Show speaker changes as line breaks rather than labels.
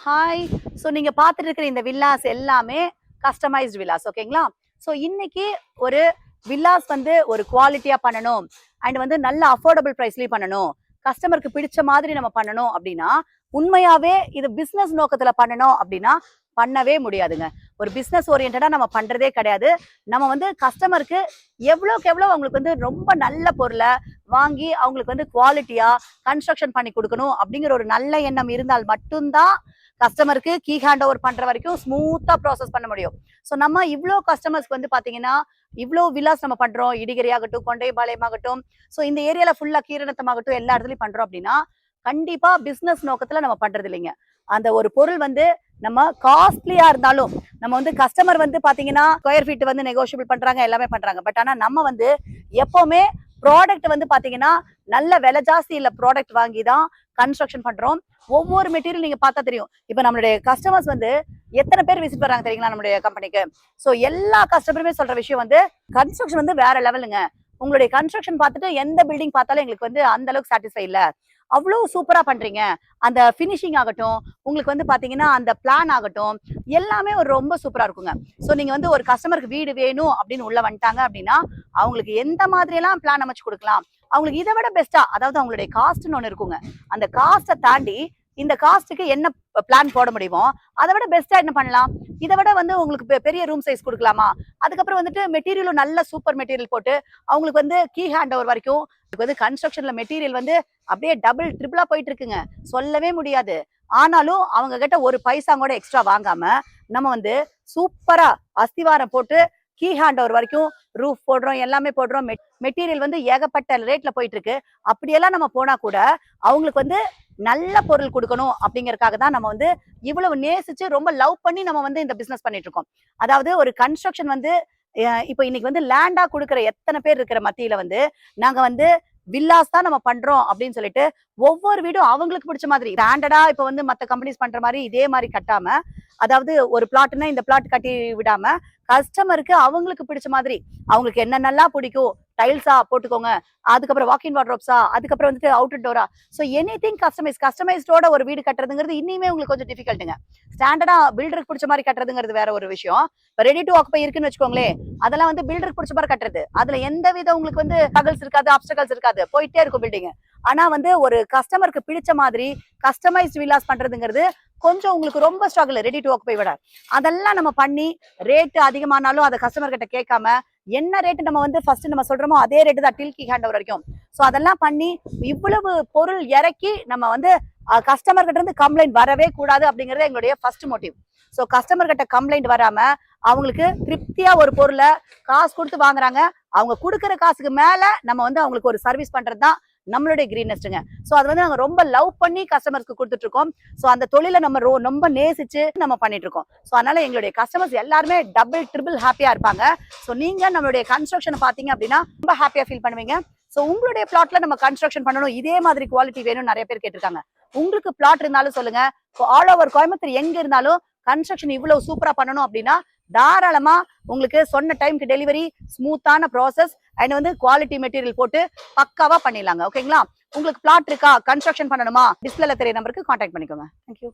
Hi. So நீங்க பார்த்துட்டு இருக்கிற இந்த வில்லாஸ் எல்லாமே கஸ்டமைஸ்டு வில்லாஸ், ஓகேங்களா? ஸோ இன்னைக்கு ஒரு வில்லாஸ் வந்து ஒரு குவாலிட்டியா பண்ணணும் அண்ட் வந்து நல்ல அஃபோர்டபுள் ப்ரைஸ்லயும் பண்ணணும், கஸ்டமருக்கு பிடிச்ச மாதிரி நம்ம பண்ணணும் அப்படின்னா, உண்மையாவே இது பிசினஸ் நோக்கத்துல பண்ணணும் அப்படின்னா பண்ணவே முடியாதுங்க. ஒரு பிசினஸ் ஓரியன்டா நம்ம பண்றதே கிடையாது. நம்ம வந்து கஸ்டமருக்கு எவ்வளோக்கு எவ்வளோ அவங்களுக்கு வந்து ரொம்ப நல்ல பொருளை வாங்கி அவங்களுக்கு வந்து குவாலிட்டியா கன்ஸ்ட்ரக்ஷன் பண்ணி கொடுக்கணும் அப்படிங்கிற ஒரு நல்ல எண்ணம் இருந்தால் மட்டும்தான் கஸ்டமருக்கு கீ ஹேண்ட் ஓவர் பண்ற வரைக்கும் ஸ்மூத்தா ப்ராசஸ் பண்ண முடியும். ஸோ நம்ம இவ்வளோ கஸ்டமர்ஸ்க்கு வந்து பாத்தீங்கன்னா இவ்வளோ வில்லாஸ் நம்ம பண்றோம், இடிகரி ஆகட்டும், கொண்டைபாளையம் ஆகட்டும், ஸோ இந்த ஏரியால ஃபுல்லா கீரநத்தம் ஆகட்டும், எல்லா இடத்துலயும் பண்றோம் அப்படின்னா கண்டிப்பா பிசினஸ் நோக்கத்துல நம்ம பண்றது இல்லைங்க. அந்த ஒரு பொருள் வந்து நம்ம காஸ்ட்லியா இருந்தாலும் நம்ம வந்து கஸ்டமர் வந்து பாத்தீங்கன்னா ஸ்கொயர் ஃபீட் வந்து நெகோஷியபிள் பண்றாங்க, எல்லாமே பண்றாங்க. பட் ஆனா நம்ம வந்து எப்பவுமே ப்ராடக்ட் வந்து பாத்தீங்கன்னா நல்ல விலை ஜாஸ்தி இல்ல ப்ராடக்ட் வாங்கி தான் கன்ஸ்ட்ரக்ஷன் பண்றோம். ஒவ்வொரு மெட்டீரியல் நீங்க பார்த்தா தெரியும். இப்ப நம்மளுடைய கஸ்டமர்ஸ் வந்து எத்தனை பேர் விசிட் பண்றாங்க தெரியுங்களா நம்மளுடைய கம்பெனிக்கு? சோ எல்லா கஸ்டமருமே சொல்ற விஷயம் வந்து கன்ஸ்ட்ரக்ஷன் வந்து வேற லெவலுங்க. உங்களுடைய கன்ஸ்ட்ரக்ஷன் பார்த்துட்டு எந்த பில்டிங் பார்த்தாலும் எங்களுக்கு வந்து அந்த அளவுக்கு சாட்டிஸ்ஃபை இல்ல, அவ்வளவு சூப்பரா பண்றீங்க. அந்த பினிஷிங் ஆகட்டும், உங்களுக்கு வந்து பாத்தீங்கன்னா அந்த பிளான் ஆகட்டும், எல்லாமே ஒரு ரொம்ப சூப்பரா இருக்குங்க. சோ நீங்க வந்து ஒரு கஸ்டமருக்கு வீடு வேணும் அப்படின்னு உள்ள வந்துட்டாங்க அப்படின்னா அவங்களுக்கு எந்த மாதிரி எல்லாம் பிளான் அமைச்சு கொடுக்கலாம், அவங்களுக்கு இதை விட பெஸ்டா, அதாவது அவங்களுடைய காஸ்ட்னு ஒண்ணு இருக்குங்க. அந்த காஸ்ட்டை தாண்டி இந்த காஸ்ட்டுக்கு என்ன பிளான் போட முடியுமோ அதை விட பெஸ்டா என்ன பண்ணலாம், இதை விட வந்து உங்களுக்கு பெரிய ரூம் சைஸ் கொடுக்கலாமா, அதுக்கப்புறம் வந்துட்டு மெட்டீரியலும் நல்ல சூப்பர் மெட்டீரியல் போட்டு அவங்களுக்கு வந்து கீ ஹேண்ட் ஓவர் வரைக்கும் வந்து கன்ஸ்ட்ரக்ஷன்ல மெட்டீரியல் வந்து அப்படியே டபுள் ட்ரிபிளா போயிட்டு இருக்குங்க, சொல்லவே முடியாது. ஆனாலும் அவங்க கிட்ட ஒரு பைசா கூட எக்ஸ்ட்ரா வாங்காம நம்ம வந்து சூப்பரா அஸ்திவாரம் போட்டு கீ ஹேண்ட் ஓவர் வரைக்கும் ரூஃப் போடுறோம், எல்லாமே போடுறோம். மெட்டீரியல் வந்து ஏகப்பட்ட ரேட்ல போயிட்டு இருக்கு. அப்படியெல்லாம் நம்ம போனா கூட அவங்களுக்கு வந்து நல்ல பொருள் கொடுக்கணும் அப்படிங்கறதுக்காக தான் நம்ம வந்து இவ்வளவு நேசிச்சு ரொம்ப லவ் பண்ணி நம்ம வந்து இந்த பிசினஸ் பண்ணிட்டு இருக்கோம். அதாவது ஒரு கன்ஸ்ட்ரக்ஷன் வந்து இப்போ இன்னைக்கு வந்து லேண்டா கொடுக்குற எத்தனை பேர் இருக்கிற மத்தியில வந்து நாங்க வந்து வில்லாஸ் தான் நம்ம பண்றோம் அப்படின்னு சொல்லிட்டு ஒவ்வொரு வீடும் அவங்களுக்கு பிடிச்ச மாதிரி ஸ்டாண்டர்டா இப்ப வந்து மத்த கம்பெனிஸ் பண்ற மாதிரி இதே மாதிரி கட்டாம, அதாவது ஒரு பிளாட்னா இந்த பிளாட் கட்டி விடாம கஸ்டமருக்கு அவங்களுக்கு பிடிச்ச மாதிரி அவங்களுக்கு என்னென்னலாம் பிடிக்கும், டைல்ஸா போட்டுக்கோங்க, அதுக்கப்புறம் வாக்கின் வார்ட்ரோப்ஸா, அதுக்கப்புறம் வந்துட்டு அவுட்டர் டோரா, ஸோ எனி திங் கஸ்டமைஸ்டோட ஒரு வீடு கட்டுறதுங்கிறது இன்னுமே உங்களுக்கு கொஞ்சம் டிஃபிகல்ட்டுங்க. ஸ்டாண்டர்டா பில்டருக்கு பிடிச்ச மாதிரி கட்டுறதுங்கிறது வேற ஒரு விஷயம். இப்போ ரெடி டு ஆக்குபை இருக்குன்னு வச்சுக்கோங்களேன், அதெல்லாம் வந்து பில்டருக்கு பிடிச்ச மாதிரி கட்டுறது, அதுல எந்த வித உங்களுக்கு வந்து ஸ்ட்ரகிள்ஸ் இருக்காது, ஆப்ஸ்டகல்ஸ் இருக்காது, போயிட்டே இருக்கும் பில்டிங். ஆனா வந்து ஒரு கஸ்டமருக்கு பிடிச்ச மாதிரி கஸ்டமைஸ்ட் வில்லாஸ் பண்றதுங்கிறது கொஞ்சம் உங்களுக்கு ரொம்ப ஸ்ட்ரகிள் ரெடி டு ஆக்குபை விட. அதெல்லாம் நம்ம பண்ணி ரேட் அதிகமானாலும் அதை கஸ்டமர் கிட்ட கேட்காம என்ன ரேட் நம்ம வந்து ஃபர்ஸ்ட் நம்ம சொல்றோமோ அதே ரேட்டு தான் டில் கீ ஹேண்ட் ஓவர் வரைக்கும். ஸோ அதெல்லாம் பண்ணி இவ்வளவு பொருள் இறக்கி நம்ம வந்து கஸ்டமர் கிட்ட இருந்து கம்ப்ளைண்ட் வரவே கூடாது அப்படிங்கறது எங்களுடைய ஃபர்ஸ்ட் மோட்டிவ். ஸோ கஸ்டமர் கிட்ட கம்ப்ளைண்ட் வராம அவங்களுக்கு திருப்தியா ஒரு பொருளை காசு கொடுத்து வாங்குறாங்க, அவங்க கொடுக்குற காசுக்கு மேல நம்ம வந்து அவங்களுக்கு ஒரு சர்வீஸ் பண்றது தான் நம்மளுடைய கிரீனஸ்ட்ங்க. ஸோ அது வந்து நாங்க ரொம்ப லவ் பண்ணி கஸ்டமர்ஸ்க்கு கொடுத்துட்டு இருக்கோம். ஸோ அந்த தொழிலை நம்ம ரொம்ப நேசிச்சு நம்ம பண்ணிட்டு இருக்கோம். ஸோ அதனால எங்களுடைய கஸ்டமர்ஸ் எல்லாருமே டபுள் ட்ரிபிள் ஹாப்பியா இருப்பாங்க. ஸோ நீங்க நம்மளுடைய கன்ஸ்ட்ரக்ஷன் பாத்தீங்க அப்படின்னா ரொம்ப ஹாப்பியா ஃபீல் பண்ணுவீங்க. ஸோ உங்களுடைய பிளாட்ல நம்ம கன்ஸ்ட்ரக்ஷன் பண்ணணும், இதே மாதிரி குவாலிட்டி வேணும் நிறைய பேர் கேட்டிருக்காங்க. உங்களுக்கு பிளாட் இருந்தாலும் சொல்லுங்க. ஆல் ஓவர் கோயம்புத்தூர் எங்க இருந்தாலும் கன்ஸ்ட்ரக்ஷன் இவ்வளவு சூப்பரா பண்ணணும் அப்படின்னா தாராளமா உங்களுக்கு சொன்ன டைம்க்கு டெலிவரி, ஸ்மூத்தான ப்ராசஸ் அண்ட் வந்து குவாலிட்டி மெட்டீரியல் போட்டு பக்காவா பண்ணிடலாங்க. ஓகேங்களா? உங்களுக்கு பிளாட் இருக்கா, கன்ஸ்ட்ரக்ஷன் பண்ணணுமா, டிஸ்பிளேல தெரிய நம்பருக்கு கான்டாக்ட் பண்ணிக்கோங்க. தேங்க்யூ.